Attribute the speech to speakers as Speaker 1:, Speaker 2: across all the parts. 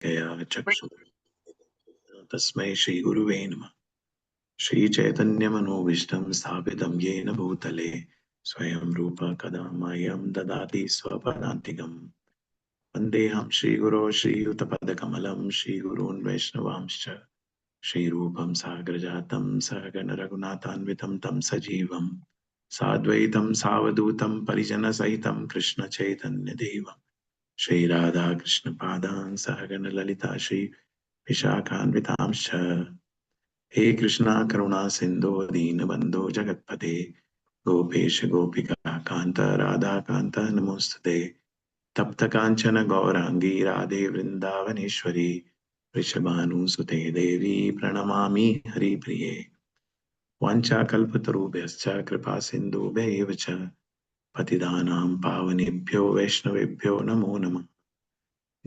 Speaker 1: Gaya Tasmai Shri Guruve Namah. Shri Chaitanya Manobishtam Sthapitam Yena Bhutale Swayam Rupa Kadamayam Dadati Swapadantikam Vandeham Shri Guru Shri Utapadakamalam Shri Gurun Vaishnavamscha Shri Rupam Sagrajatam Sahagana Raghunathanvitam Tam Sajivam Sadvaitam Savadutam Parijana Sahitam Krishna Chaitanya Devam Shri Radha Krishna Padan Sahagana Lalita Shri Vishakhanvitamscha हे कृष्णा करुणा सिंधु दीन बंधु जगतपते गोपेश गोपिका कांत राधा कांत नमोस्तुते तप्त कांचन गौरांगी राधे वृंदावनेश्वरी वृषभानुसुते देवी प्रणमामि हरिप्रिये वाञ्छाकल्पतरुभ्यश्च कृपा सिन्धुभ्यैव च पतितानां पावनेभ्यो वैष्णवेभ्यो नमो नमः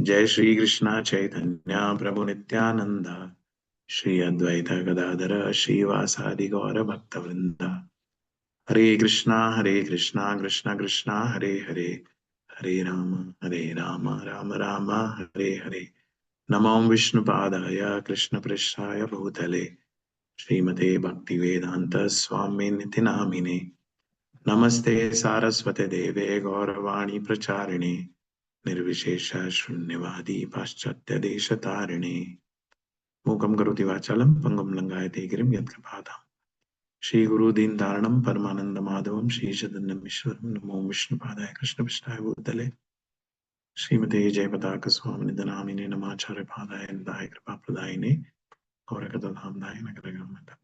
Speaker 1: जय श्री कृष्ण चैतन्य प्रभु नित्यानंद श्री अद्वैत गदाधर श्रीवासादि गौर भक्तवृंद हरे कृष्णा कृष्णा कृष्णा हरे हरे हरे राम राम राम हरे हरे नमो विष्णुपादाय कृष्ण पृष्ठाय भूतले श्रीमते भक्तिवेदांत स्वामी निति नामिने नमस्ते सारस्वते देवे गौरवाणी प्रचारिणे निर्विशेष शून्यवादी पाश्चात्य देशतारिणे मूकं करोति वाचालं पंगुं लंघयते गिरिं यत्कृपादां श्री गुरु दीन धारणं परमानंद माधवं श्री चैतन्यमीश्वरं नमो विष्णुपादाय कृष्णपृष्ठाय भूतले श्रीमते जयपताक स्वामिनिधि नामिने नमाचार्य पादाय निधाय कृपा प्रदायिने गौरकथाधामदाय नगरगमः.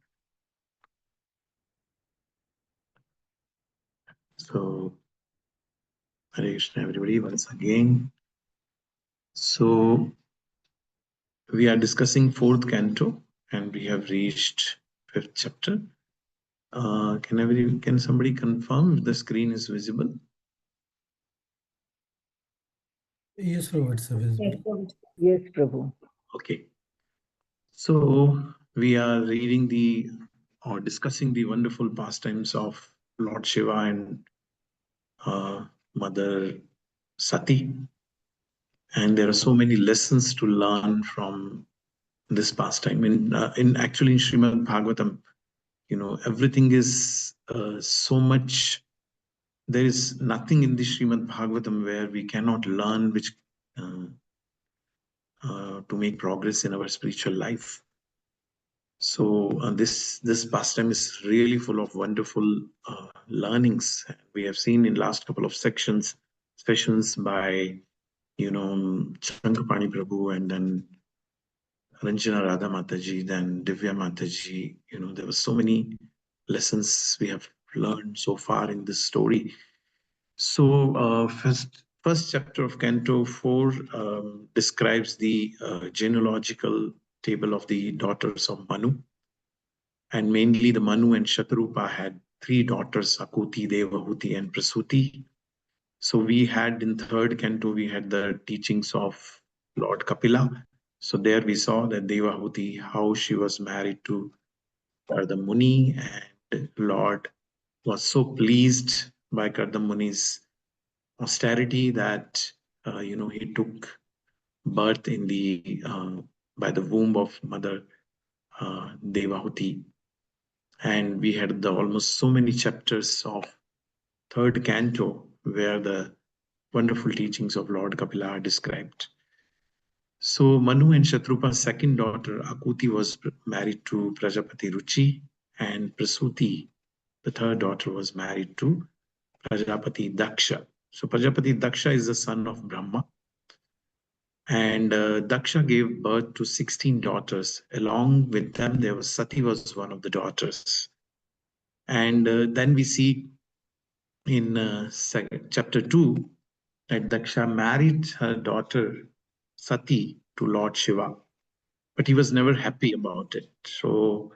Speaker 1: So Hare Krishna everybody once again. So we are discussing fourth canto and we have reached fifth chapter. Can somebody confirm if the screen is visible?
Speaker 2: Yes, Prabhu, it's visible.
Speaker 3: Yes, Prabhu.
Speaker 1: Okay. So we are reading or discussing the wonderful pastimes of Lord Shiva and Mother Sati. And there are so many lessons to learn from this pastime. Actually in Srimad Bhagavatam, everything is so much. There is nothing in the Srimad Bhagavatam where we cannot learn which to make progress in our spiritual life. So this pastime is really full of wonderful learnings. We have seen in last couple of sessions by Shankapani Prabhu and then Ranjana Radha Mataji, then Divya Mataji. There were so many lessons we have learned so far in this story. So first chapter of Canto 4 describes the genealogical table of the daughters of Manu. And mainly the Manu and Shatrupa had three daughters, Akuti, Devahuti, and Prasuti. So we had in third canto, we had the teachings of Lord Kapila. So there we saw that Devahuti, how she was married to Kardamuni, and Lord was so pleased by Kardamuni's austerity that he took birth in by the womb of Mother Devahuti. And we had almost so many chapters of third canto where the wonderful teachings of Lord Kapila are described. So Manu and Shatrupa's second daughter Akuti was married to Prajapati Ruchi, and Prasuti, the third daughter, was married to Prajapati Daksha. So Prajapati Daksha is the son of Brahma. And Daksha gave birth to 16 daughters. Along with them, there was Sati was one of the daughters. And then we see in chapter 2 that Daksha married her daughter Sati to Lord Shiva, but he was never happy about it. So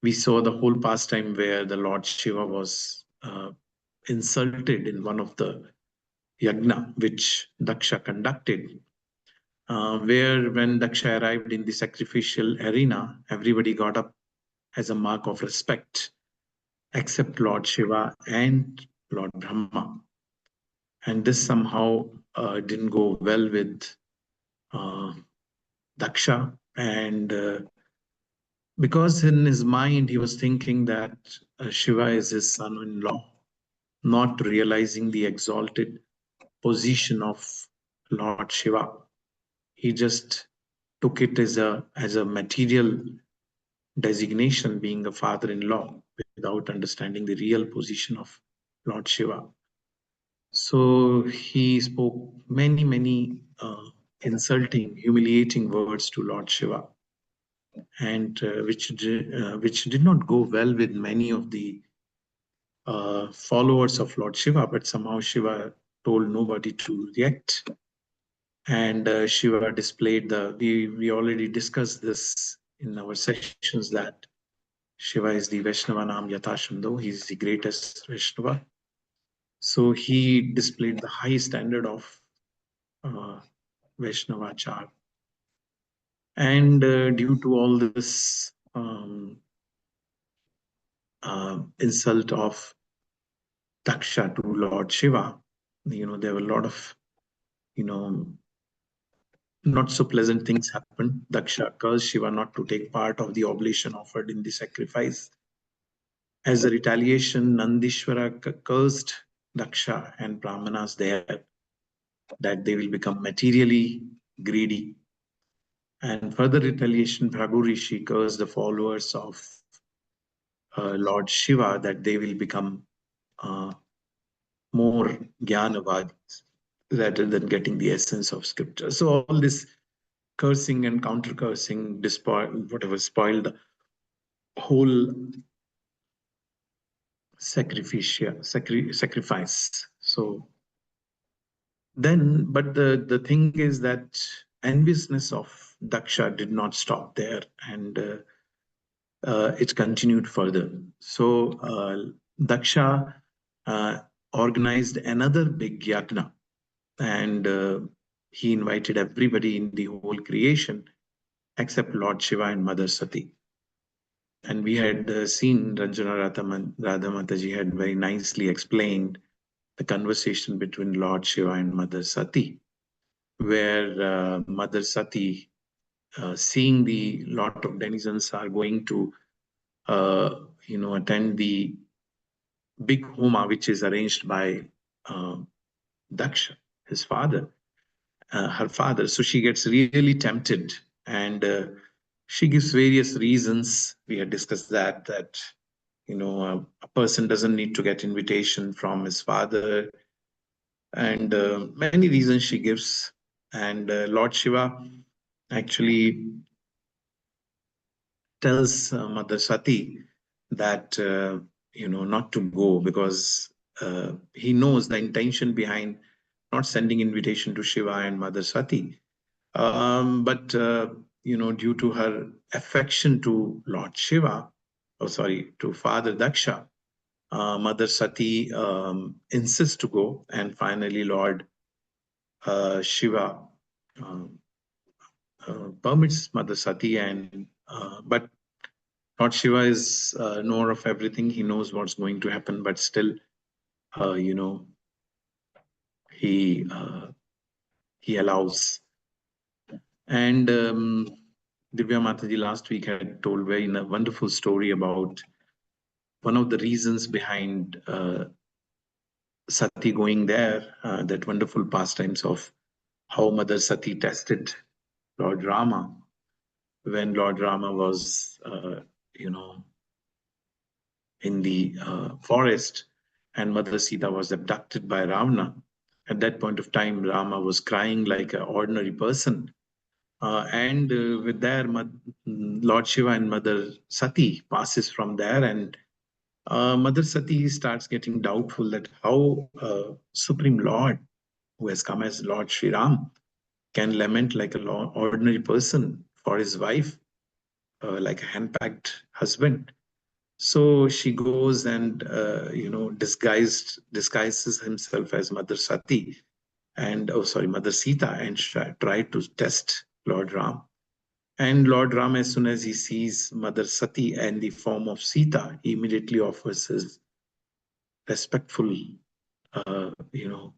Speaker 1: we saw the whole pastime where the Lord Shiva was insulted in one of the yagna which Daksha conducted, where when Daksha arrived in the sacrificial arena, everybody got up as a mark of respect, except Lord Shiva and Lord Brahma. And this somehow didn't go well with Daksha, and because in his mind he was thinking that Shiva is his son-in-law, not realizing the exalted position of Lord Shiva. He just took it as a material designation, being a father-in-law, without understanding the real position of Lord Shiva. So he spoke many insulting, humiliating words to Lord Shiva, and which did not go well with many of the followers of Lord Shiva. But somehow Shiva told nobody to react, and Shiva displayed we already discussed this in our sessions, that Shiva is the Vaishnava Nam Yathashando. He is the greatest Vaishnava. So he displayed the high standard of uh, Vaishnavachar. And due to all this insult of Daksha to Lord Shiva, there were a lot of, not so pleasant things happened. Daksha cursed Shiva not to take part of the oblation offered in the sacrifice. As a retaliation, Nandishvara cursed Daksha and Brahmanas there, that they will become materially greedy. And further retaliation, Bhragu Rishi cursed the followers of Lord Shiva, that they will become more jnanavadis rather than getting the essence of scripture. So all this cursing and counter cursing, whatever, spoiled the whole sacrifice. So then, but the thing is that enviousness of Daksha did not stop there, and it continued further. So Daksha organized another big yagna, and he invited everybody in the whole creation except Lord Shiva and Mother Sati. And we had seen Ranjana Radha Mataji had very nicely explained the conversation between Lord Shiva and Mother Sati, where Mother Sati, seeing the lot of denizens are going to, attend the big homa which is arranged by Daksha, his father, her father. So she gets really tempted, and she gives various reasons. We had discussed that a person doesn't need to get invitation from his father, and many reasons she gives. And Lord Shiva actually tells Mother Sati that not to go, because he knows the intention behind not sending invitation to Shiva and Mother Sati. But due to her affection to Lord Shiva, to Father Daksha, Mother Sati insists to go, and finally Lord Shiva permits Mother Sati, and but Lord Shiva is knower of everything. He knows what's going to happen, but still, he he allows. And Divya Mataji last week had told very wonderful story about one of the reasons behind Sati going there, that wonderful pastimes of how Mother Sati tested Lord Rama when Lord Rama was, in the forest, and Mother Sita was abducted by Ravana. At that point of time, Rama was crying like an ordinary person. And with there, Lord Shiva and Mother Sati passes from there, and Mother Sati starts getting doubtful that how Supreme Lord, who has come as Lord Sri Ram, can lament like an ordinary person for his wife, like a hand-packed husband. So she goes and disguises himself as Mother Sati, and Mother Sita, and tried to test Lord Ram. And Lord Ram, as soon as he sees Mother Sati and the form of Sita, he immediately offers his respectful, uh, you know,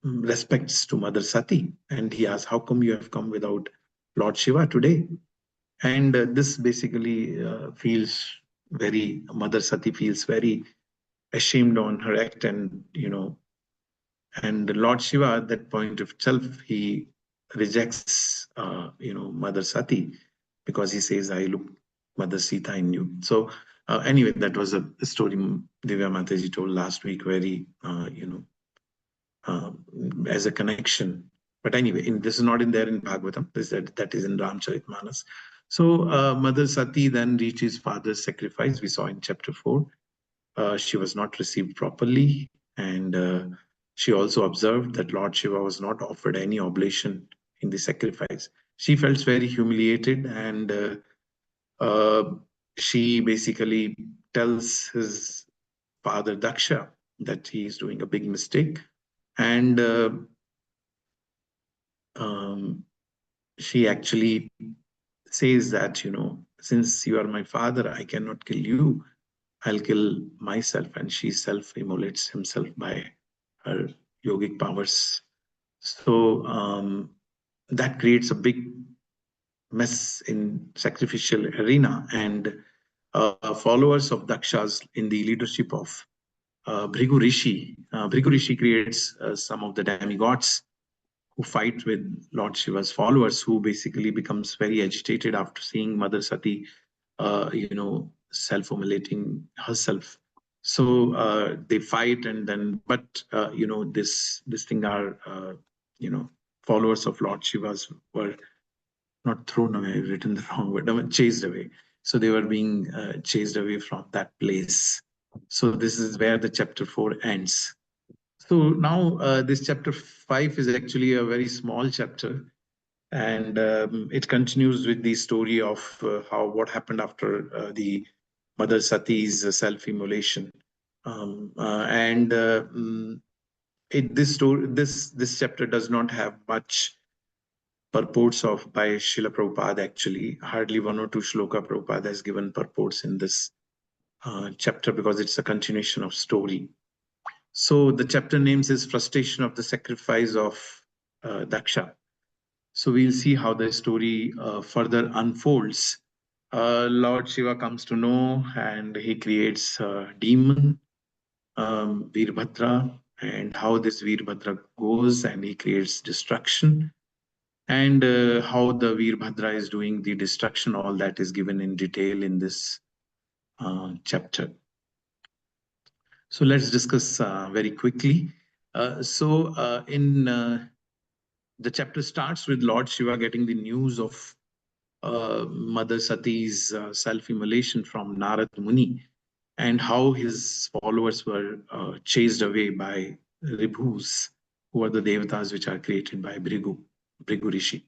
Speaker 1: respects to Mother Sati. And he asks, how come you have come without Lord Shiva today. And this basically feels very, Mother Sati feels very ashamed on her act, and and Lord Shiva at that point of itself, he rejects Mother Sati, because he says, I look Mother Sita in you. So anyway, that was a story Divya Mataji told last week, very as a connection. But anyway, this is not in there in Bhagavatam. That is in Ramcharitmanas. So Mother Sati then reaches father's sacrifice. We saw in chapter 4. She was not received properly, and she also observed that Lord Shiva was not offered any oblation in the sacrifice. She felt very humiliated, and she basically tells his father Daksha that he is doing a big mistake, and she actually says that, since you are my father, I cannot kill you. I'll kill myself. And she self-immolates himself by her yogic powers. So that creates a big mess in sacrificial arena. And followers of Dakshas in the leadership of Bhrigu Rishi. Bhrigu Rishi creates some of the demigods who fight with Lord Shiva's followers, who basically becomes very agitated after seeing Mother Sati, self-immolating herself. So they fight, and then, but this thing are, followers of Lord Shiva's were not thrown away, written the wrong word, chased away. So they were being chased away from that place. So this is where the chapter 4 ends. So now this chapter 5 is actually a very small chapter, and it continues with the story of what happened after the Mother Sati's self-immolation. And this chapter does not have much purports of by Srila Prabhupada. Actually, hardly one or two shloka Prabhupada has given purports in this chapter, because it's a continuation of story. So the chapter names is Frustration of the Sacrifice of Daksha. So we'll see how the story further unfolds. Lord Shiva comes to know, and he creates a demon, Veerbhadra, and how this Veerbhadra goes, and he creates destruction. And how the Veerbhadra is doing the destruction, all that is given in detail in this chapter. So let's discuss very quickly. In the chapter starts with Lord Shiva getting the news of Mother Sati's self-immolation from Narad Muni, and how his followers were chased away by Ribhus, who are the devatas which are created by Bhrigu Rishi.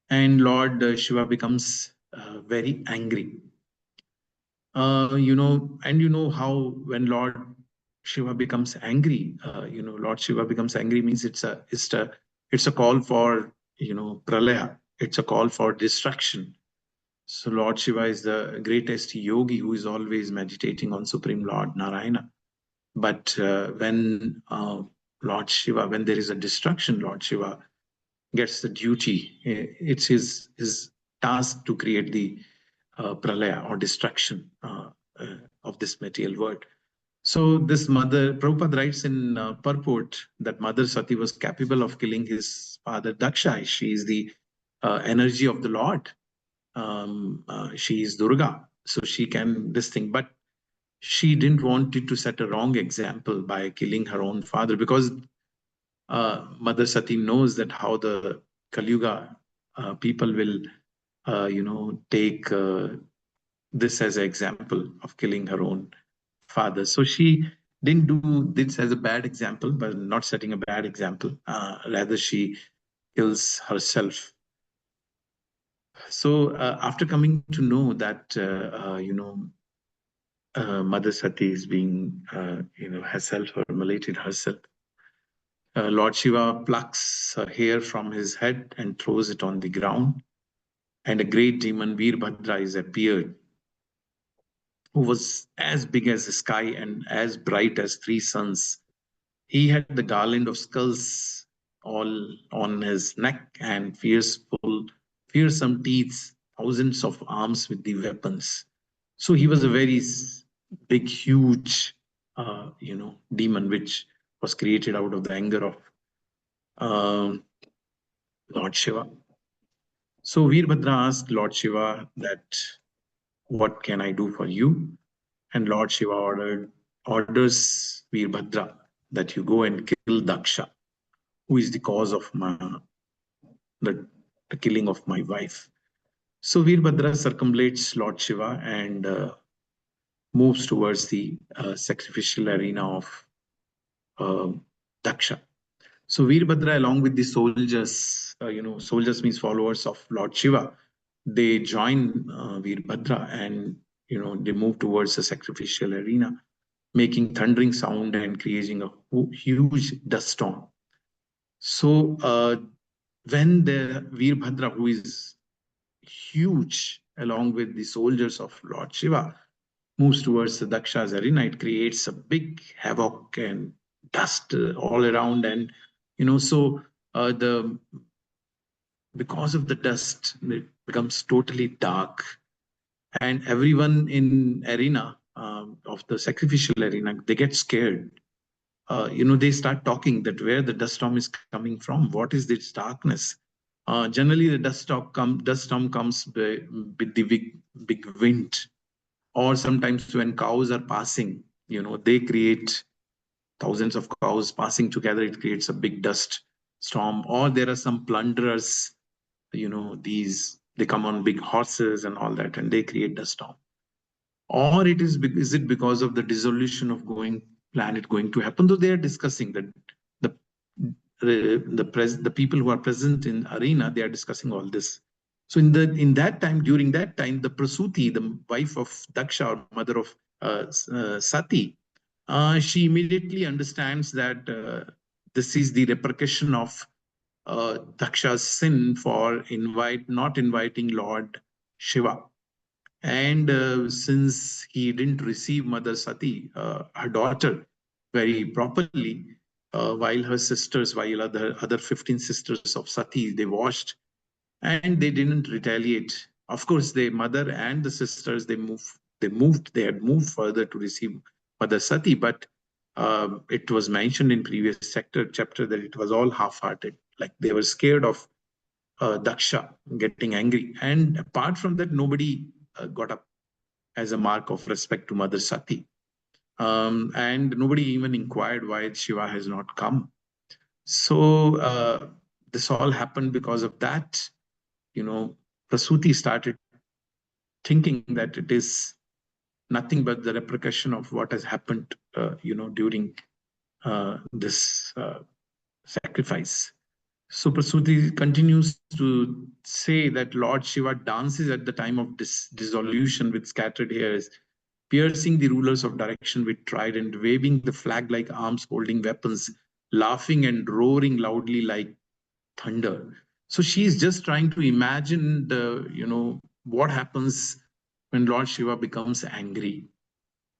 Speaker 1: And Lord Shiva becomes very angry. And you know how when Lord Shiva becomes angry, Lord Shiva becomes angry means it's a call for, pralaya. It's a call for destruction. So Lord Shiva is the greatest yogi who is always meditating on Supreme Lord Narayana. But when Lord Shiva, when there is a destruction, Lord Shiva gets the duty. It's his task to create the pralaya, or destruction of this material world. So this mother, Prabhupada writes in purport that Mother Sati was capable of killing his father Daksha. She is the energy of the Lord. She is Durga, so she can this thing. But she didn't want it to set a wrong example by killing her own father, because Mother Sati knows that how the Kali Yuga people will, take this as an example of killing her own father. So she didn't do this as a bad example, but not setting a bad example. Rather, she kills herself. So after coming to know that, Mother Sati is being, has self-immolated herself, Lord Shiva plucks a hair from his head and throws it on the ground, and a great demon Veerbhadra is appeared, who was as big as the sky and as bright as three suns. He had the garland of skulls all on his neck, and fierce fearsome teeth, thousands of arms with the weapons. So he was a very big, huge, demon which was created out of the anger of um, Lord Shiva. So Veerbhadra asked Lord Shiva that, what can I do for you? And Lord Shiva orders Veerbhadra that you go and kill Daksha, who is the cause of the, the killing of my wife. So Veerbhadra circumambulates Lord Shiva and moves towards the sacrificial arena of uh, Daksha. So Veerbhadra, along with the soldiers, soldiers means followers of Lord Shiva, they join Veerbhadra and they move towards the sacrificial arena, making thundering sound and creating a huge dust storm. So when the Veerbhadra, who is huge, along with the soldiers of Lord Shiva, moves towards the Daksha's arena, it creates a big havoc and dust all around. And, so the because of the dust, it becomes totally dark. And everyone in arena of the sacrificial arena, they get scared. They start talking that where the dust storm is coming from, what is this darkness? Generally, the dust storm comes with the big wind, or sometimes when cows are passing, they create thousands of cows passing together. It creates a big dust storm. Or there are some plunderers, these they come on big horses and all that, and they create dust storm. Or is it because of the dissolution of planet going to happen? Though they are discussing that the the people who are present in arena, they are discussing all this. So during that time, the Prasuti, the wife of Daksha, or mother of Sati, she immediately understands that this is the repercussion of Daksha's sin for not inviting Lord Shiva. And since he didn't receive Mother Sati, her daughter, very properly, while other 15 sisters of Sati, they watched, and they didn't retaliate. Of course, the mother and the sisters, they had moved further to receive Mother Sati, but it was mentioned in previous chapter that it was all half-hearted. Like they were scared of Daksha getting angry. And apart from that, nobody got up as a mark of respect to Mother Sati. And nobody even inquired why Shiva has not come. So this all happened because of that. Prasuti started thinking that it is nothing but the repercussion of what has happened, during this sacrifice. So Prasuti continues to say that Lord Shiva dances at the time of dissolution with scattered hairs, piercing the rulers of direction with trident, waving the flag-like arms, holding weapons, laughing and roaring loudly like thunder. So she is just trying to imagine what happens when Lord Shiva becomes angry.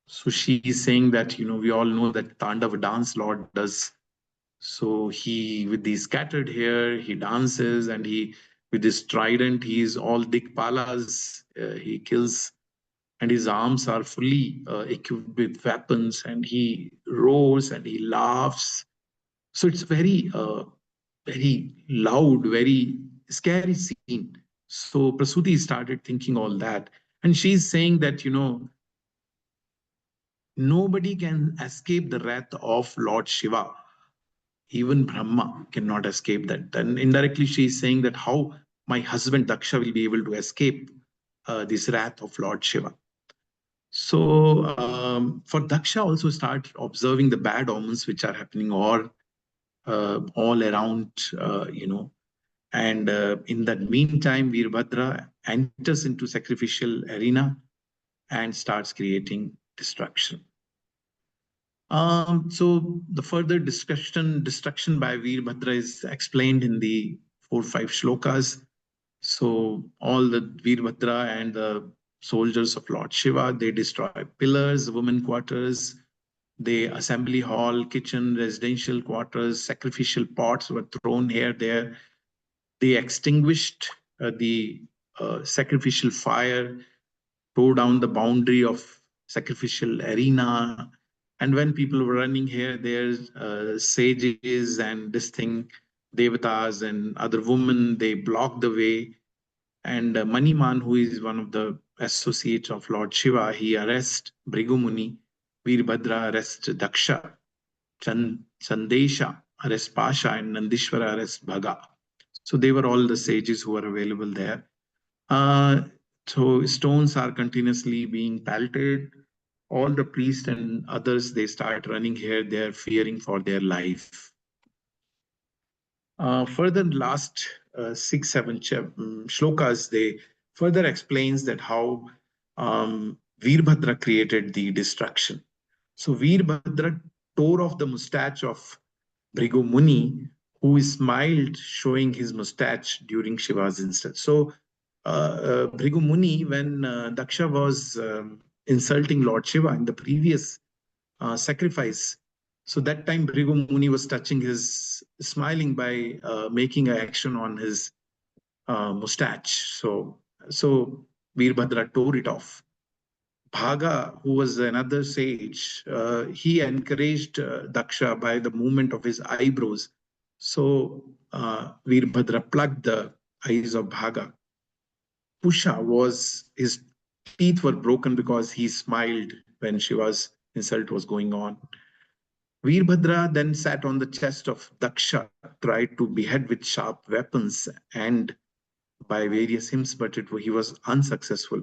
Speaker 1: So she is saying that, we all know that Tandava dance Lord does. So he, with the scattered hair, he dances, and with his trident, he is all Dikpalas. He kills, and his arms are fully equipped with weapons, and he roars and he laughs. So it's very loud, very scary scene. So Prasuti started thinking all that, and she's saying that nobody can escape the wrath of Lord Shiva. Even Brahma cannot escape that. And indirectly, she is saying that how my husband Daksha will be able to escape this wrath of Lord Shiva. So for Daksha also start observing the bad omens which are happening all around, And in that meantime, Veerbhadra enters into sacrificial arena and starts creating destruction. So the further destruction by Veerbhadra is explained in the 4-5 shlokas. So all the Veerbhadra and the soldiers of Lord Shiva, they destroy pillars, women quarters, the assembly hall, kitchen, residential quarters, sacrificial pots were thrown here, there. They extinguished the sacrificial fire, tore down the boundary of sacrificial arena. And when people were running here, there's sages and this thing, devatas and other women, they blocked the way. And Maniman, who is one of the associates of Lord Shiva, he arrests Bhrigumuni. Veerbhadra arrests Daksha. Chandesha arrests Pasha, and Nandishwara arrests Bhaga. So they were all the sages who were available there. So stones are continuously being pelted. All the priests and others, they start running here. They're fearing for their life. Further, last 6-7 shlokas, they further explains that how Veerbhadra created the destruction. So Veerbhadra tore off the mustache of Bhrigu Muni, who smiled, showing his mustache during Shiva's insult. So Bhrigu Muni, when Daksha was insulting Lord Shiva in the previous sacrifice, so that time Bhrigu Muni was touching his, smiling by making an action on his mustache. So Veerbhadra tore it off. Bhaga, who was another sage, he encouraged Daksha by the movement of his eyebrows. So Veerbhadra plucked the eyes of Bhaga. Pusha was, his teeth were broken because he smiled when Shiva's insult was going on. Veerbhadra then sat on the chest of Daksha, tried to behead with sharp weapons and by various hymns, but he was unsuccessful.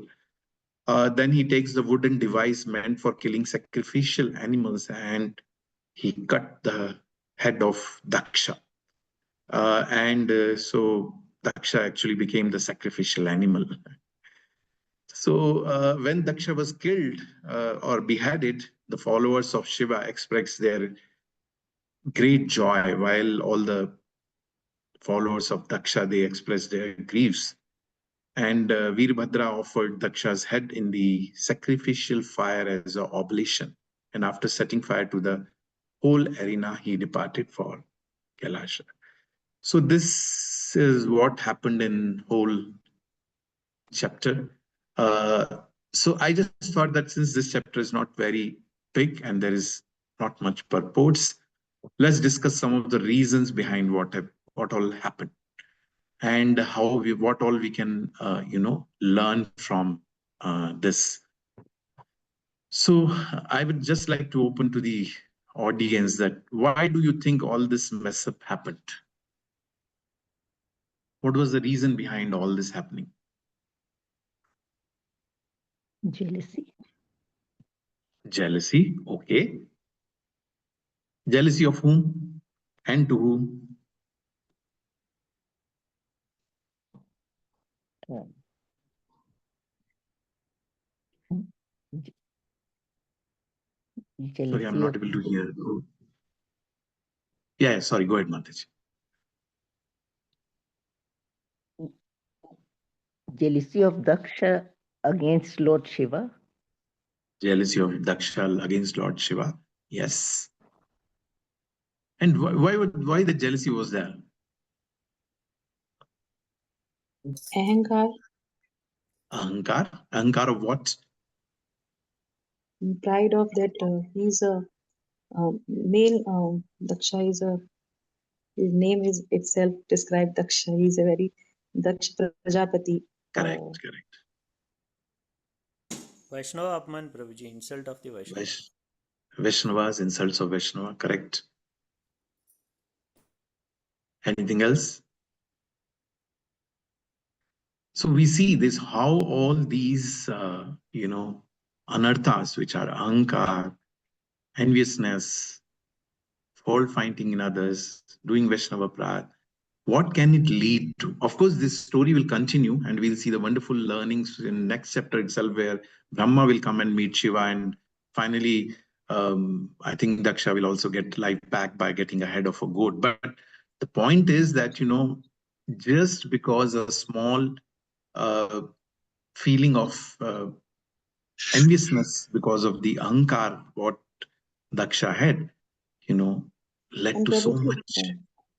Speaker 1: Then he takes the wooden device meant for killing sacrificial animals and he cut the head of Daksha. So Daksha actually became the sacrificial animal. So when Daksha was killed or beheaded, the followers of Shiva expressed their great joy, while all the followers of Daksha, they expressed their griefs. And Veerbhadra offered Daksha's head in the sacrificial fire as an oblation. And after setting fire to the whole arena, he departed for Kailasha. So this is what happened in whole chapter. So I just thought that since this chapter is not very big and there is not much purports, let's discuss some of the reasons behind what all happened and what all we can learn from this. So I would just like to open to the audience that why do you think all this mess up happened? What was the reason behind all this happening?
Speaker 3: Jealousy.
Speaker 1: Jealousy, okay. Jealousy of whom and to whom? Sorry, I'm not able to hear. Yeah, sorry, go ahead, Mataji.
Speaker 3: Jealousy of Daksha against Lord Shiva.
Speaker 1: Jealousy of Daksha against Lord Shiva. Yes. And why the jealousy was there?
Speaker 4: Ahankar.
Speaker 1: Ahankar? Ahankar of what?
Speaker 4: Pride of that he's a male. Daksha is a, his name is itself described Daksha. He's a very Daksha Prajapati.
Speaker 1: Correct.
Speaker 5: Vaishnava Apman Prabhuji, insult of the Vaishnava.
Speaker 1: Vaishnavas, insults of Vaishnava, correct. Anything else? So we see this, how all these, anarthas, which are ahankar, enviousness, fault finding in others, doing Vaishnava Prad, what can it lead to? Of course, this story will continue and we'll see the wonderful learnings in next chapter itself where Brahma will come and meet Shiva and finally, I think Daksha will also get life back by getting a head of a goat. But the point is that, just because a small feeling of enviousness because of the ahankar, what Daksha had, led
Speaker 4: And
Speaker 1: to so
Speaker 4: Prabhuji,
Speaker 1: much.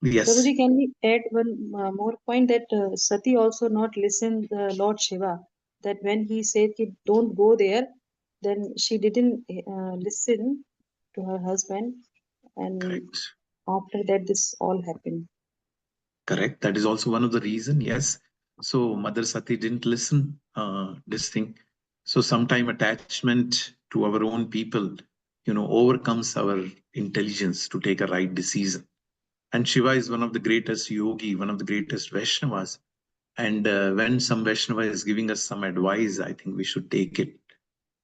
Speaker 1: Yes.
Speaker 4: Prabhuji, can we add one more point that Sati also not listened Lord Shiva, that when he said don't go there, then she didn't listen to her husband, and
Speaker 1: Correct.
Speaker 4: after that this all happened.
Speaker 1: Correct. That is also one of the reason. Yes. So Mother Sati didn't listen this thing. So sometime attachment to our own people, overcomes our intelligence to take a right decision. And Shiva is one of the greatest yogi, one of the greatest Vaishnavas. And when some Vaishnava is giving us some advice, I think we should take it.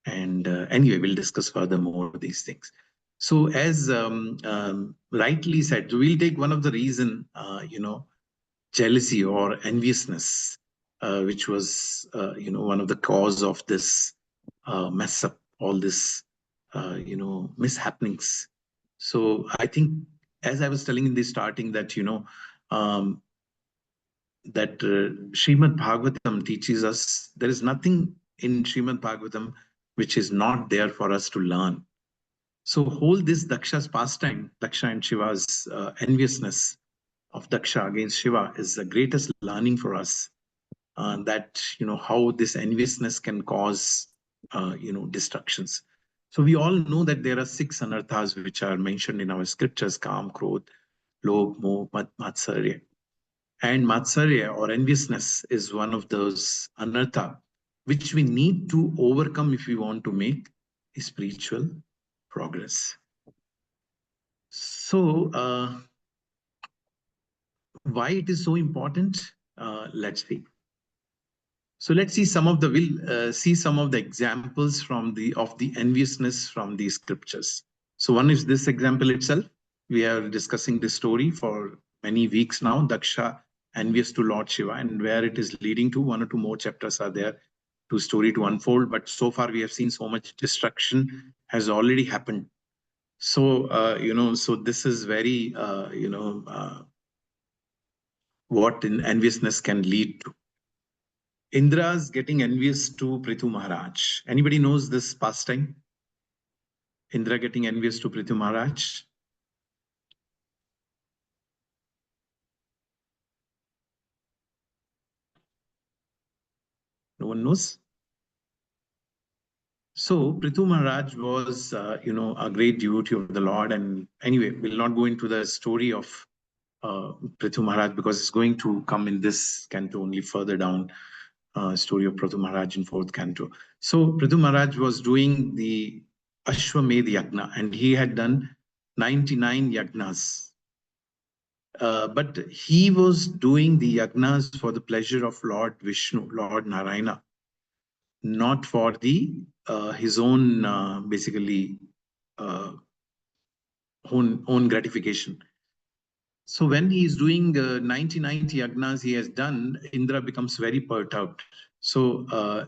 Speaker 1: And anyway, we'll discuss further more these things. So as rightly said, we'll take one of the reason, jealousy or enviousness, which was, one of the cause of this mess up, all this, mishappenings. So I think, as I was telling in the starting, that that Srimad Bhagavatam teaches us there is nothing in Srimad Bhagavatam which is not there for us to learn. So whole this Daksha's pastime, Daksha and Shiva's enviousness of Daksha against Shiva is the greatest learning for us. That how this enviousness can cause destructions. So we all know that there are 6 anarthas which are mentioned in our scriptures: Kam, Krodh, Lobh, Moh, Matsarya. And Matsarya or enviousness is one of those anartha which we need to overcome if we want to make spiritual progress. So why it is so important? Let's see. So let's see some of the see some of the examples from the enviousness from the scriptures. So one is this example itself. We are discussing this story for many weeks now. Daksha envious to Lord Shiva, and where it is leading to, 1 or 2 more chapters are there to story to unfold. But so far we have seen so much destruction has already happened. So so this is very what enviousness can lead to. Indra's getting envious to Prithu Maharaj. Anybody knows this pastime? Indra getting envious to Prithu Maharaj. No one knows? So Prithu Maharaj was, a great devotee of the Lord. And anyway, we'll not go into the story of Prithu Maharaj because it's going to come in this canto only further down. Story of Prithu Maharaj in 4th canto. So Prithu Maharaj was doing the Ashwamedh Yagna, and he had done 99 yagnas. But he was doing the yagnas for the pleasure of Lord Vishnu, Lord Narayana, not for the his own basically own gratification. So when he is doing 99 yagnas he has done, Indra becomes very perturbed. So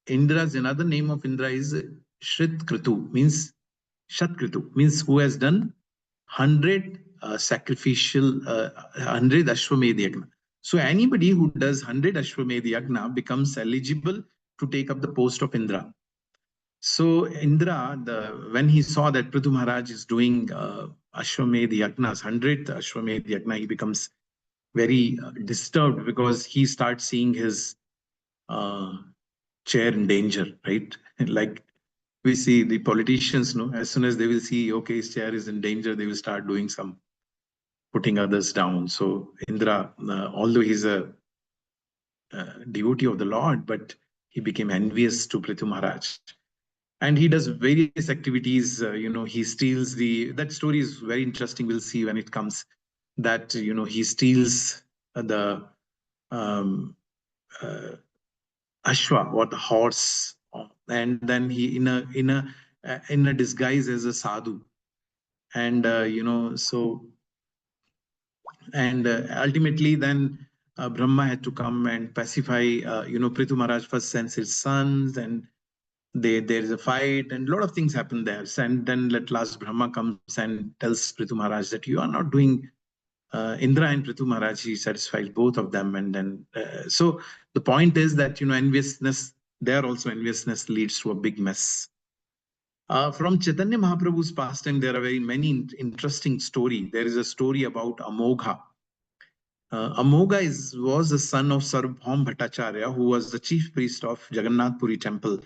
Speaker 1: Indra's another name of Indra is Shrit Kritu, means Shatkritu, means who has done 100 sacrificial, 100 Ashwamedh Yagna. So anybody who does 100 Ashwamedh Yagna becomes eligible to take up the post of Indra. So Indra, when he saw that Prithu Maharaj is doing Ashwamedh Yagnas, 100th Ashwamedh Yagna, he becomes very disturbed because he starts seeing his chair in danger, right? Like we see the politicians, no, as soon as they will see, okay, his chair is in danger, they will start doing some putting others down. So Indra, although he's a devotee of the Lord, but he became envious to Prithu Maharaj. And he does various activities. He steals that story is very interesting. We'll see when it comes that, he steals the Ashwa or the horse, and then he in a disguise as a sadhu, and so and ultimately then Brahma had to come and pacify. Prithu Maharaj first sends his sons, and there is a fight, and a lot of things happen there. And then at last Brahma comes and tells Prithu Maharaj that you are not doing. Indra and Prithu Maharaj, he satisfies both of them, and then so the point is that enviousness, there also enviousness leads to a big mess. From Chaitanya Mahaprabhu's pastime, there are very many interesting stories. There is a story about Amogha. Amogha was the son of Sarvabhaum Bhattacharya, who was the chief priest of Jagannath Puri temple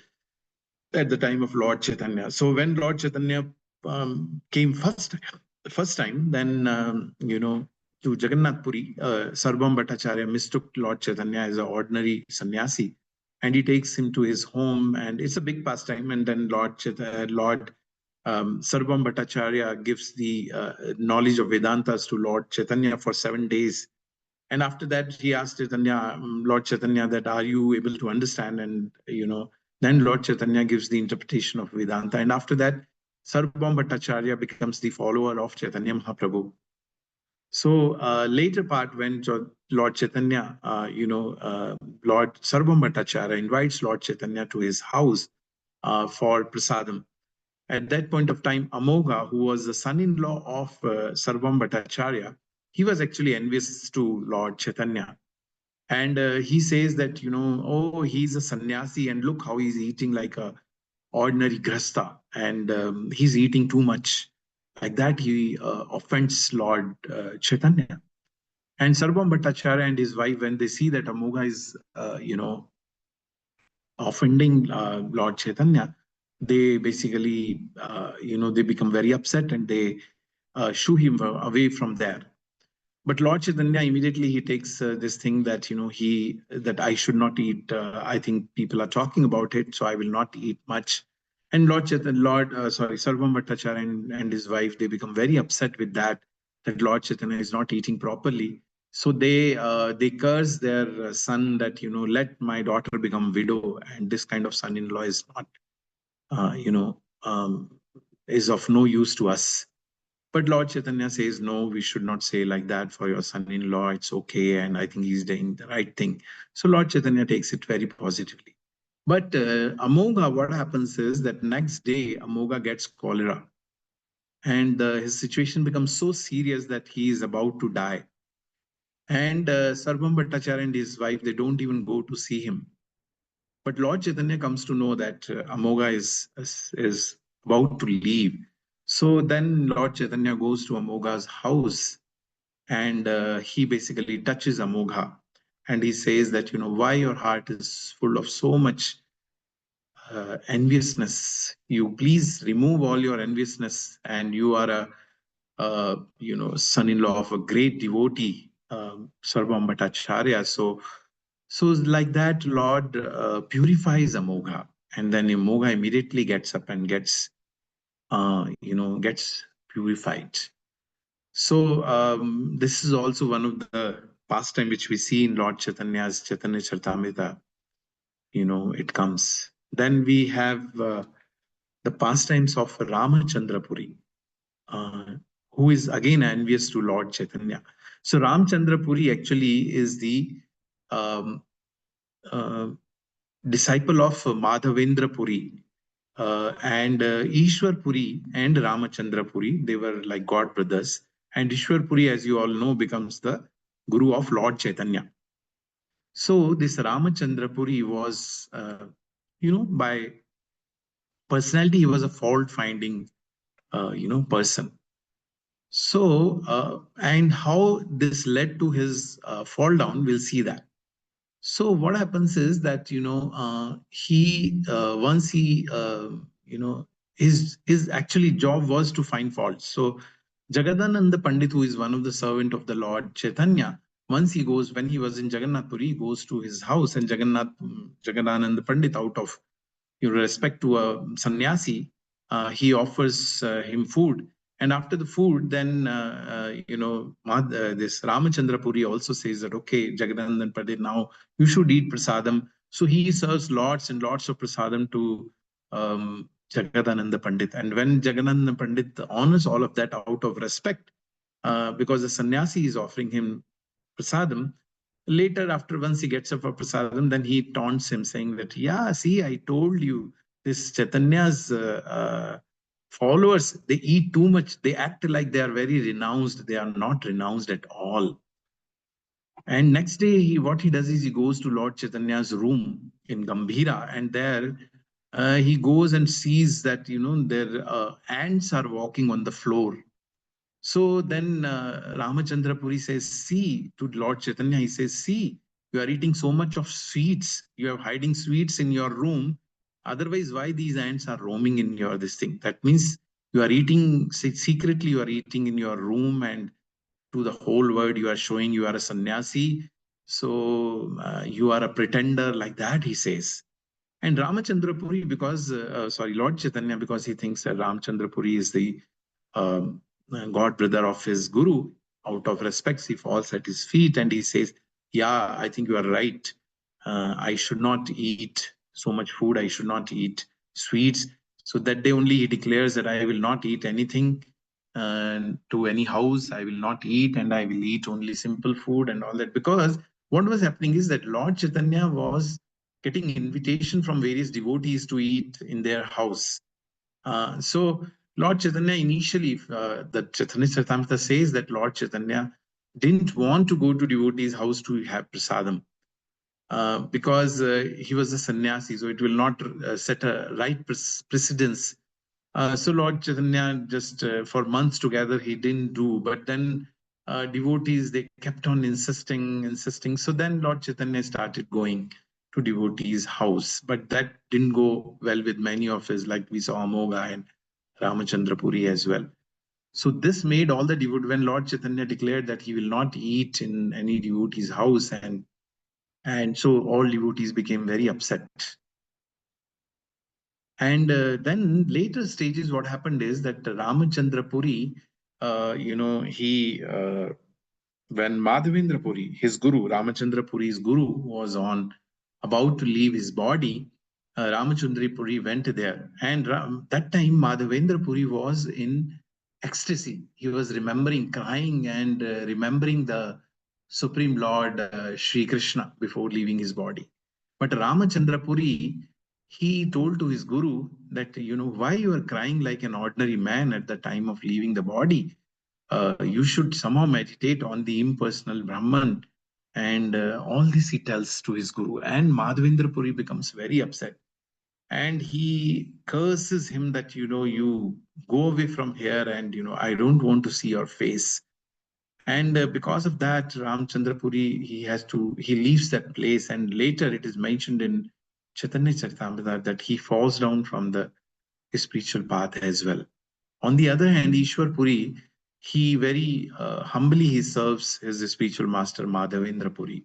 Speaker 1: at the time of Lord Chaitanya. So when Lord Chaitanya came first time, then to Jagannath Puri, Sarvabhaum Bhattacharya mistook Lord Chaitanya as an ordinary sannyasi, and he takes him to his home, and it's a big pastime. And then Lord Sarvabhaum Bhattacharya gives the knowledge of Vedantas to Lord Chaitanya for 7 days. And after that, he asked Chaitanya, Lord Chaitanya, that are you able to understand? And, then Lord Chaitanya gives the interpretation of Vedanta. And after that, Sarvabhaum Bhattacharya becomes the follower of Chaitanya Mahaprabhu. So later part, when Lord Chaitanya, Lord Sarvabhaum Bhattacharya invites Lord Chaitanya to his house for prasadam. At that point of time, Amogha, who was the son-in-law of Sarvabhaum Bhattacharya, he was actually envious to Lord Chaitanya. And he says that, oh, he's a sannyasi, and look how he's eating like a ordinary grasta, and he's eating too much. Like that, he offends Lord Chaitanya. And Sarvabhaum Bhattacharya and his wife, when they see that Amogha is, offending Lord Chaitanya, they basically, they become very upset, and they shoo him away from there. But Lord Chaitanya immediately he takes this thing that that I should not eat. I think people are talking about it, so I will not eat much. And Sarvabhaum Bhattacharya and his wife, they become very upset with that Lord Chaitanya is not eating properly. So they curse their son that let my daughter become widow, and this kind of son-in-law is not is of no use to us. But Lord Chaitanya says, no, we should not say like that for your son-in-law. It's okay. And I think he's doing the right thing. So Lord Chaitanya takes it very positively. But Amogha, what happens is that next day, Amogha gets cholera. And his situation becomes so serious that he is about to die. And Sarvabhaum Bhattacharya and his wife, they don't even go to see him. But Lord Chaitanya comes to know that Amogha is about to leave. So then Lord Chaitanya goes to Amogha's house, and he basically touches Amogha, and he says that, why your heart is full of so much enviousness. You please remove all your enviousness, and you are son-in-law of a great devotee, Sarvabhaum Bhattacharya. So like that, Lord purifies Amogha, and then Amogha immediately gets up and gets purified. So this is also one of the pastime which we see in Lord Chaitanya's Chaitanya Charitamrita. It comes. Then we have the pastimes of Ramachandra Puri, who is again envious to Lord Chaitanya. So Ramachandra Puri actually is the disciple of Madhavendra Puri. And Ishwar Puri and Ramachandra Puri, they were like god brothers. And Ishwar Puri, as you all know, becomes the guru of Lord Chaitanya. So this Ramachandra Puri was, by personality, he was a fault-finding, person. So, and how this led to his fall down, we'll see that. So what happens is that he once he his actually job was to find faults. So Jagadananda Pandit, who is one of the servant of the Lord Chaitanya, once he goes, when he was in Jagannath Puri, he goes to his house, and Jagadananda Pandit, out of respect to a sannyasi, he offers him food. And after the food, then this Ramachandra Puri also says that, okay, Jagadananda Pandit, now you should eat prasadam. So he serves lots and lots of prasadam to Jagadananda Pandit. And when Jagadananda Pandit honors all of that out of respect, because the sannyasi is offering him prasadam, later, after once he gets up for prasadam, then he taunts him, saying that, yeah, see, I told you, this Chaitanya's followers, they eat too much. They act like they are very renounced. They are not renounced at all. And next day, what he does is he goes to Lord Chaitanya's room in Gambhira, and there he goes and sees that, their ants are walking on the floor. So then Ramachandra Puri says, see, to Lord Chaitanya, he says, see, you are eating so much of sweets. You are hiding sweets in your room. Otherwise, why these ants are roaming in your this thing? That means you are eating secretly, you are eating in your room, and to the whole world you are showing you are a sannyasi. So you are a pretender, like that, he says. And Ramachandra Puri, because, Lord Chaitanya, because he thinks that Ramachandra Puri is the um, god brother of his guru, out of respect, he falls at his feet and he says, yeah, I think you are right. I should not eat so much food. I should not eat sweets. So that day only he declares that I will not eat anything to any house. I will not eat, and I will eat only simple food and all that. Because what was happening is that Lord Chaitanya was getting invitation from various devotees to eat in their house. So Lord Chaitanya initially, the Chaitanya Charitamrita says that Lord Chaitanya didn't want to go to devotees' house to have prasadam because he was a sannyasi, so it will not set a right precedence. So Lord Chaitanya just for months together he didn't do, but then devotees, they kept on insisting. So then Lord Chaitanya started going to devotees' house, but that didn't go well with many of his, like we saw Amoga and Ramachandra Puri as well. So this made all the devotees, when Lord Chaitanya declared that he will not eat in any devotee's house, and so all devotees became very upset. And then later stages, what happened is that Ramachandra Puri, he when Madhavendra Puri, his guru, Ramachandra Puri's guru, was about to leave his body, Ramachandra Puri went there. And that time, Madhavendra Puri was in ecstasy. He was remembering, crying, and remembering the Supreme Lord Sri Krishna before leaving his body. But Ramachandra Puri, he told to his guru that, why you are crying like an ordinary man at the time of leaving the body? You should somehow meditate on the impersonal Brahman. And all this he tells to his guru. And Madhavendra Puri becomes very upset. And he curses him that, you go away from here, and, I don't want to see your face. And because of that, Ramchandra Puri, he leaves that place. And later it is mentioned in Chaitanya Charitamrita that he falls down from the spiritual path as well. On the other hand, Ishwar Puri, he very humbly he serves his spiritual master Madhavendra Puri.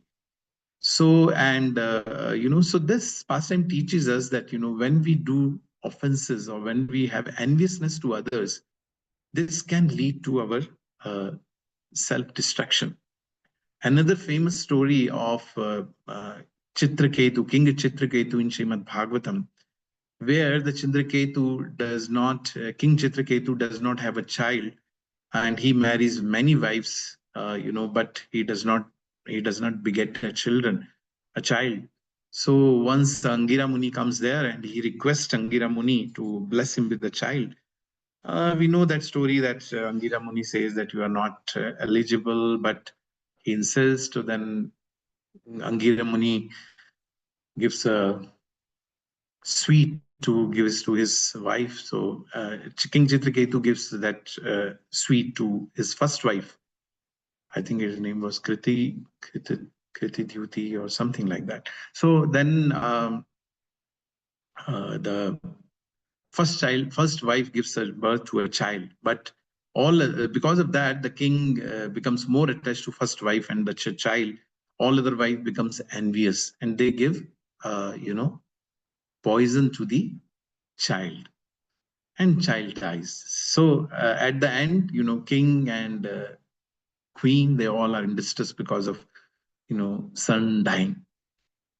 Speaker 1: So, and so this pastime teaches us that, when we do offenses or when we have enviousness to others, this can lead to our self-destruction. Another famous story of Chitraketu, King Chitraketu in Srimad Bhagavatam, where the Chitraketu does not, King Chitraketu does not have a child, and he marries many wives, but he does not beget a child. So once Angira Muni comes there and he requests Angira Muni to bless him with the child. We know that story that Angira Muni says that you are not eligible, but he insists. So then Angira Muni gives a sweet to gives to his wife. So King Chitraketu gives that sweet to his first wife. I think his name was Kriti Dhyuti or something like that. So then the first wife gives birth to a child, but all because of that, the king becomes more attached to first wife and the child. All other wife becomes envious, and they give, poison to the child, and child dies. So at the end, king and queen, they all are in distress because of, son dying.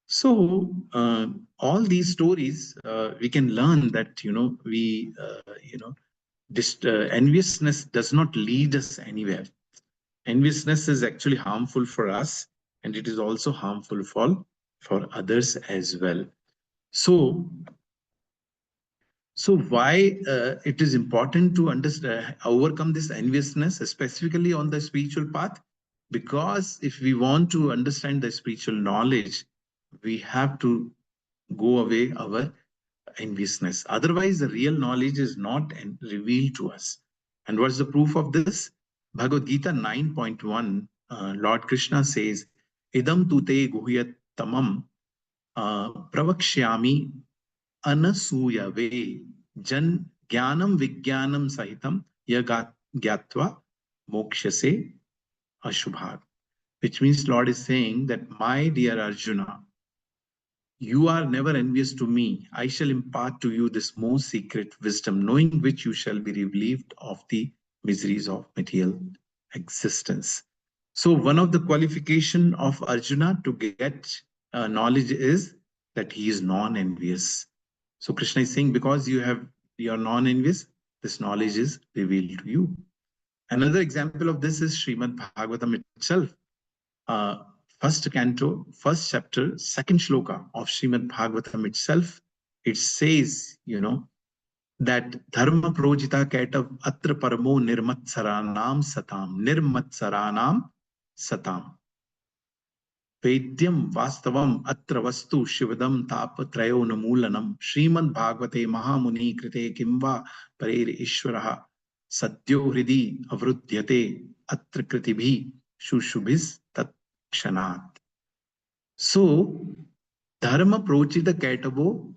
Speaker 1: So all these stories, we can learn that, enviousness does not lead us anywhere. Enviousness is actually harmful for us, and it is also harmful for others as well. So why it is important to understand, overcome this enviousness, specifically on the spiritual path? Because if we want to understand the spiritual knowledge, we have to go away our enviousness. Otherwise, the real knowledge is not revealed to us. And what's the proof of this? Bhagavad Gita 9.1, Lord Krishna says, Idam tute guhyat tamam pravakshyami anasuyave jan jnanam vijnanam sahitam yagat gyatva mokshase ashubhat. Which means Lord is saying that, my dear Arjuna, you are never envious to me. I shall impart to you this most secret wisdom, knowing which you shall be relieved of the miseries of material existence. So one of the qualification of Arjuna to get knowledge is that he is non-envious. So Krishna is saying, because you are non-envious, this knowledge is revealed to you. Another example of this is Srimad Bhagavatam itself. First canto, first chapter, second shloka of Srimad Bhagavatam itself, it says, that dharma projita kaitav atra paramo nirmatsaranam satam. Vedyam vastavam atra vastu shivadam tapatrayo namulanam Srimad Bhagavate Mahamuni krite kimva parer ishvaraha sadyo hridi avrudyate atra kritibhi shushubhis tat kshanat. So, dharma prochita kaitavo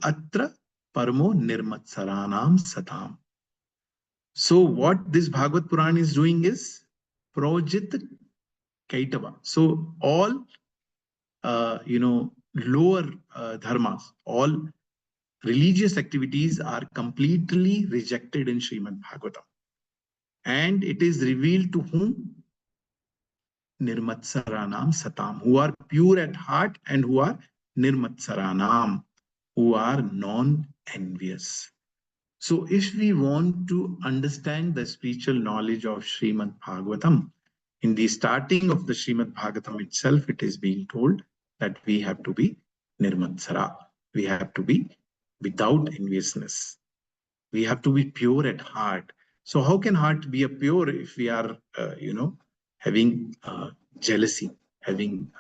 Speaker 1: atra paramo nirmatsaranam satam. So, what this Bhagavad Puran is doing is projit kaitava. So, all lower dharmas, all religious activities are completely rejected in Srimad Bhagavatam, and it is revealed to whom? Nirmatsaranam satam, who are pure at heart and who are nirmatsaranam, who are non-envious. So if we want to understand the spiritual knowledge of Srimad Bhagavatam, in the starting of the Srimad Bhagavatam itself, it is being told that we have to be nirmatsara. We have to be without enviousness. We have to be pure at heart. So how can heart be pure if we are, having jealousy, having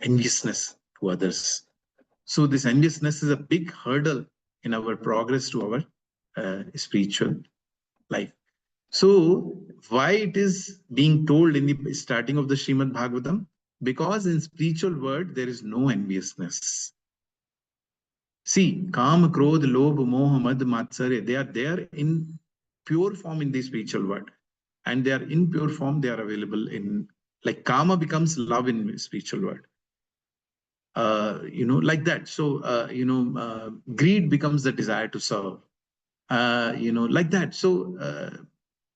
Speaker 1: enviousness to others? So this enviousness is a big hurdle in our progress to our spiritual life. So why it is being told in the starting of the Srimad Bhagavatam? Because in spiritual world, there is no enviousness. See, Kam, Krodh, Lobh, Moh, Mad, Matsarya, they are there in pure form in the spiritual world. And they are in pure form, they are available in, like Kama becomes love in spiritual world. Like that. So, greed becomes the desire to serve. Like that. So,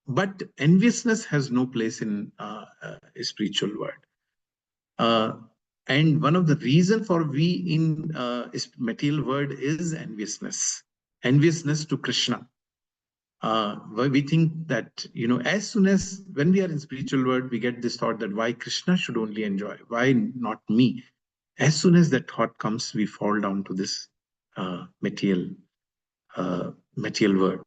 Speaker 1: but enviousness has no place in a spiritual world. And one of the reason for we in material world is enviousness to Krishna. We think that, as soon as when we are in spiritual world, we get this thought that why Krishna should only enjoy, why not me? As soon as that thought comes, we fall down to this material world.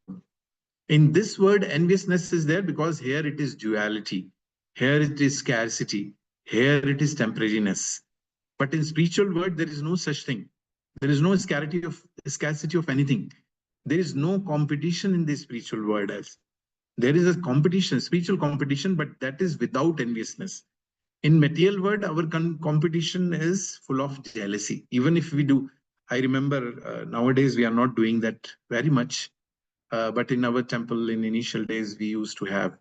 Speaker 1: In this word, enviousness is there because here it is duality, here it is scarcity, here it is temporariness. But in spiritual world, there is no such thing. There is no scarcity of anything. There is no competition in the spiritual world. As there is a competition, spiritual competition, but that is without enviousness. In material world, our competition is full of jealousy. Even if we do, I remember nowadays we are not doing that very much. But in our temple, in initial days, we used to have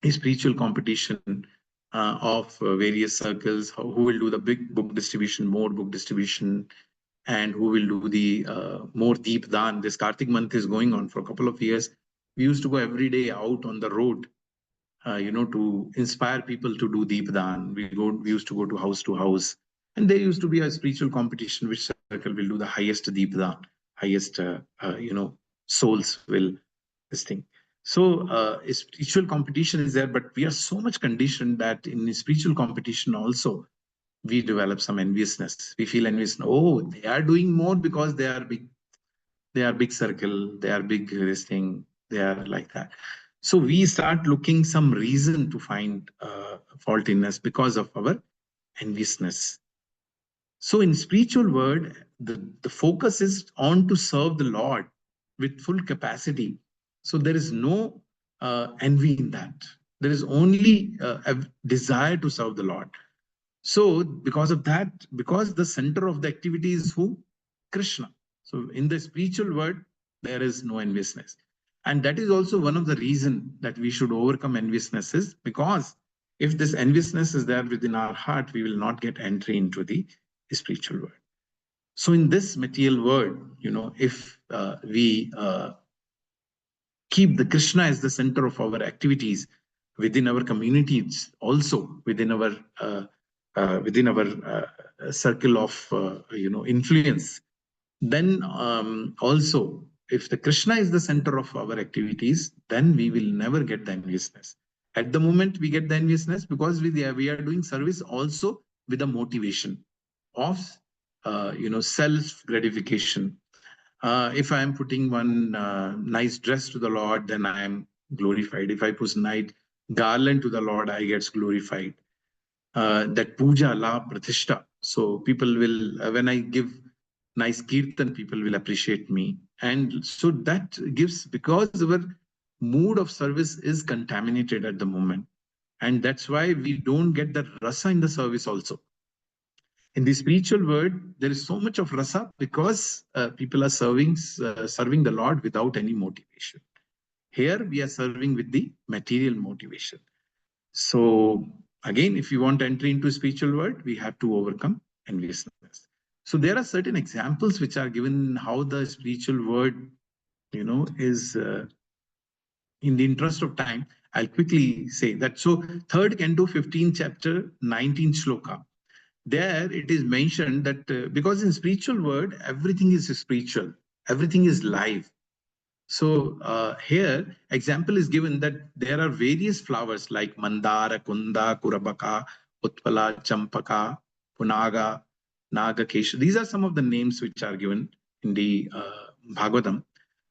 Speaker 1: a spiritual competition of various circles, who will do the big book distribution, more book distribution, and who will do the more deep dan. This Kartik month is going on for a couple of years. We used to go every day out on the road, to inspire people to do deep dan. We used to go to house, and there used to be a spiritual competition, which circle will do the highest deep dan, highest, souls will this thing. So spiritual competition is there, but we are so much conditioned that in spiritual competition also, we develop some enviousness. We feel envious. Oh, they are doing more because they are big. They are big circle. They are big this thing. They are like that. So we start looking some reason to find faultiness because of our enviousness. So in spiritual world, the focus is on to serve the Lord with full capacity. So there is no envy in that. There is only a desire to serve the Lord. So because of that, because the center of the activity is who? Krishna. So in the spiritual world, there is no enviousness. And that is also one of the reasons that we should overcome enviousness, is because if this enviousness is there within our heart, we will not get entry into the spiritual world. So in this material world, if we keep the Krishna as the center of our activities within our communities, also within our circle of influence, then also if the Krishna is the center of our activities, then we will never get the enviousness. At the moment, we get the enviousness because we are doing service also with a motivation of self gratification. If I am putting one nice dress to the Lord, then I am glorified. If I put nice garland to the Lord, I get glorified. That puja, la, pratishtha. So people will, when I give nice kirtan, people will appreciate me. And so that gives, because our mood of service is contaminated at the moment. And that's why we don't get the rasa in the service also. In the spiritual world, there is so much of rasa because people are serving the Lord without any motivation. Here we are serving with the material motivation. So again, if you want entry into spiritual world, we have to overcome enviousness. So there are certain examples which are given how the spiritual world, is in the interest of time. I'll quickly say that. So 3rd Canto, 15th chapter, 19th shloka. There it is mentioned that because in spiritual world, everything is spiritual, everything is live. So here, example is given that there are various flowers like Mandara, Kunda, Kurabaka, Utpala, Champaka, Punaga, Nagakesha. These are some of the names which are given in the Bhagavatam.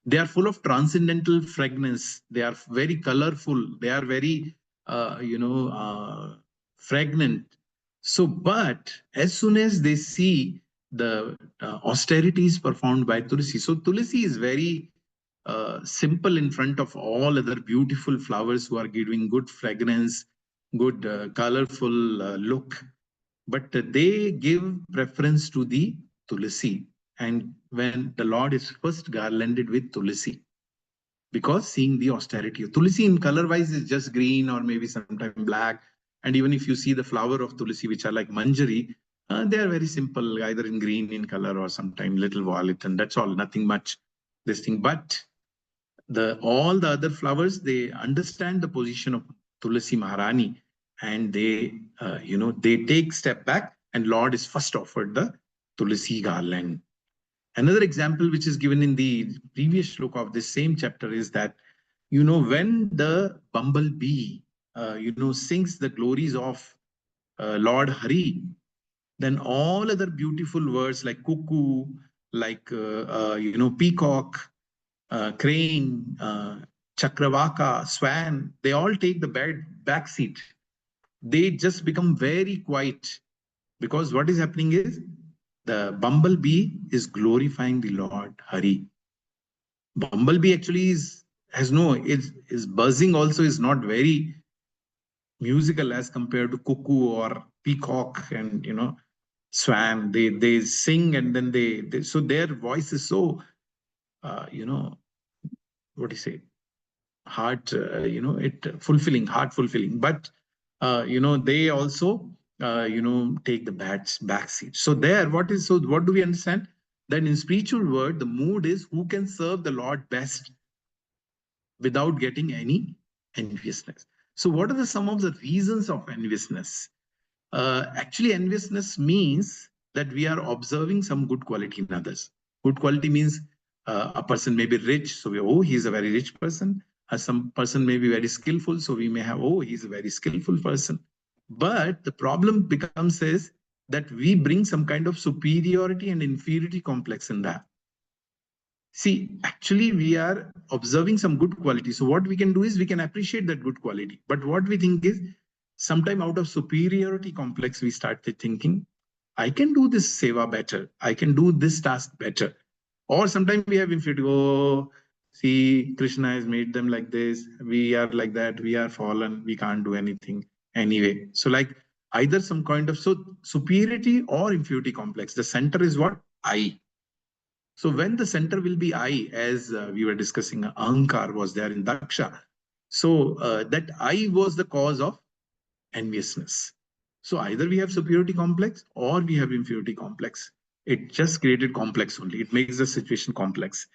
Speaker 1: They are full of transcendental fragrance. They are very colorful. They are very, fragrant. So, but as soon as they see the austerities performed by Tulsi, so Tulsi is very simple in front of all other beautiful flowers who are giving good fragrance, good colorful look. But they give preference to the Tulsi. And when the Lord is first garlanded with Tulsi, because seeing the austerity of Tulsi in color wise is just green or maybe sometimes black. And even if you see the flower of Tulsi, which are like Manjari, they are very simple, either in green in color or sometimes little violet, and that's all, nothing much this thing. But all the other flowers, they understand the position of Tulsi Maharani, and they they take step back, and Lord is first offered the Tulsi garland. Another example which is given in the previous shloka of this same chapter is that when the bumblebee sings the glories of Lord Hari, then all other beautiful words like cuckoo, like peacock, crane, chakravaka, swan, they all take the back seat. They just become very quiet, because what is happening is the bumblebee is glorifying the Lord Hari. Bumblebee actually is buzzing also is not very musical as compared to cuckoo or peacock and swan. They sing, and then they so their voice is so what do you say, heart heart fulfilling, but they also take the back seat. So what do we understand? That in spiritual world, the mood is who can serve the Lord best without getting any enviousness. So what are some of the reasons of enviousness? Actually, enviousness means that we are observing some good quality in others. Good quality means a person may be rich, so he's a very rich person. Some person may be very skillful, so we may have, he's a very skillful person. But the problem becomes is that we bring some kind of superiority and inferiority complex in that. See, actually, we are observing some good quality. So what we can do is we can appreciate that good quality. But what we think is, sometime out of superiority complex, we start thinking, I can do this seva better. I can do this task better. Or sometimes we have inferiority. Oh, see, Krishna has made them like this. We are like that. We are fallen. We can't do anything anyway. So like either some kind of superiority or inferiority complex. The center is what? I. So when the center will be I, as we were discussing, Ahankar was there in Daksha. So that I was the cause of enviousness. So either we have superiority complex or we have inferiority complex. It just created complex only. It makes the situation complex.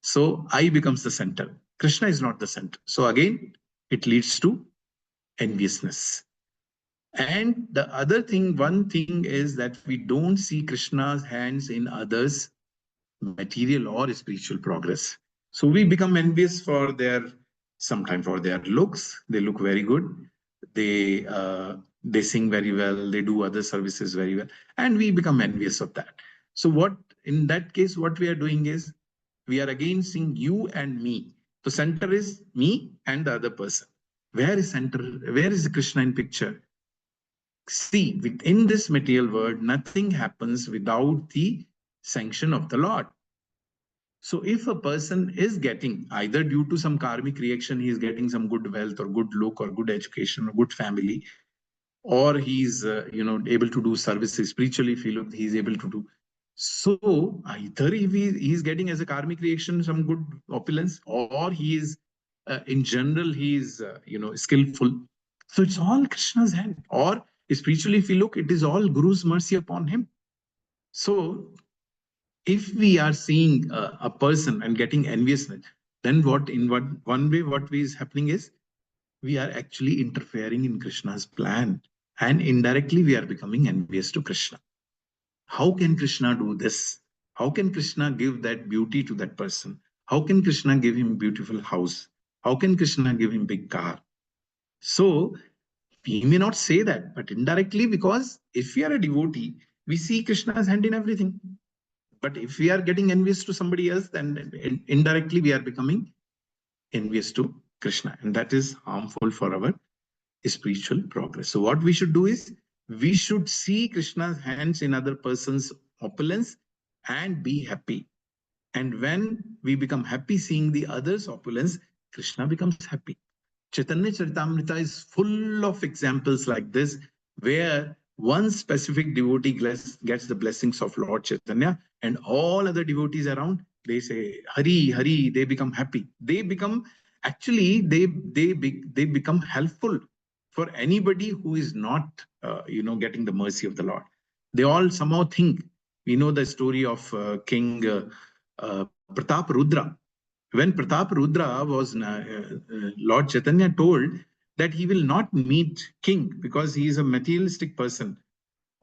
Speaker 1: So I becomes the center. Krishna is not the center. So again, it leads to enviousness. And the other thing, one thing is that we don't see Krishna's hands in others' material or spiritual progress. So we become envious for sometimes for their looks. They look very good. They sing very well. They do other services very well, and we become envious of that. So what in that case, what we are doing is we are again seeing you and me. The center is me and the other person. Where is center? Where is Krishna in picture? See, within this material world, nothing happens without the sanction of the Lord. So if a person is getting, either due to some karmic reaction, he is getting some good wealth or good look or good education or good family, or he's able to do services spiritually, feel he's able to do. So either if he's getting as a karmic reaction some good opulence, or he is in general he is skillful. So it's all Krishna's hand. Or spiritually, if we look, it is all Guru's mercy upon him. So if we are seeing a person and getting enviousness, then one way what is happening is we are actually interfering in Krishna's plan, and indirectly we are becoming envious to Krishna. How can Krishna do this? How can Krishna give that beauty to that person? How can Krishna give him beautiful house? How can Krishna give him big car? So we may not say that, but indirectly, because if we are a devotee, we see Krishna's hand in everything. But if we are getting envious to somebody else, then indirectly we are becoming envious to Krishna. And that is harmful for our spiritual progress. So what we should do is, we should see Krishna's hands in other person's opulence and be happy. And when we become happy seeing the other's opulence, Krishna becomes happy. Chaitanya Charitamrita is full of examples like this, where one specific devotee gets the blessings of Lord Chaitanya, and all other devotees around, they say, Hari, Hari, they become happy. They become, actually, they become helpful for anybody who is not, getting the mercy of the Lord. They all somehow think, we know the story of King Pratap Rudra. When Pratap Rudra was, Lord Chaitanya told that he will not meet king because he is a materialistic person.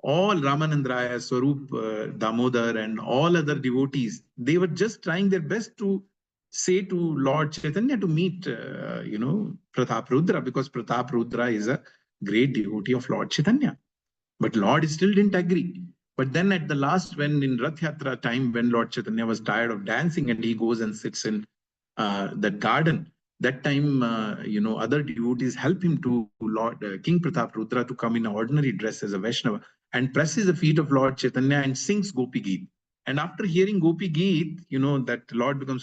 Speaker 1: All Ramanandraya, Swarup, Damodar, and all other devotees, they were just trying their best to say to Lord Chaitanya to meet, Pratap Rudra, because Pratap Rudra is a great devotee of Lord Chaitanya. But Lord still didn't agree. But then at the last, when in Rath Yatra time, when Lord Chaitanya was tired of dancing and he goes and sits in that garden, that time, other devotees help him to Lord King Pratap Rudra to come in an ordinary dress as a Vaishnava and presses the feet of Lord Chaitanya and sings Gopi Geet. And after hearing Gopi Geet, that Lord becomes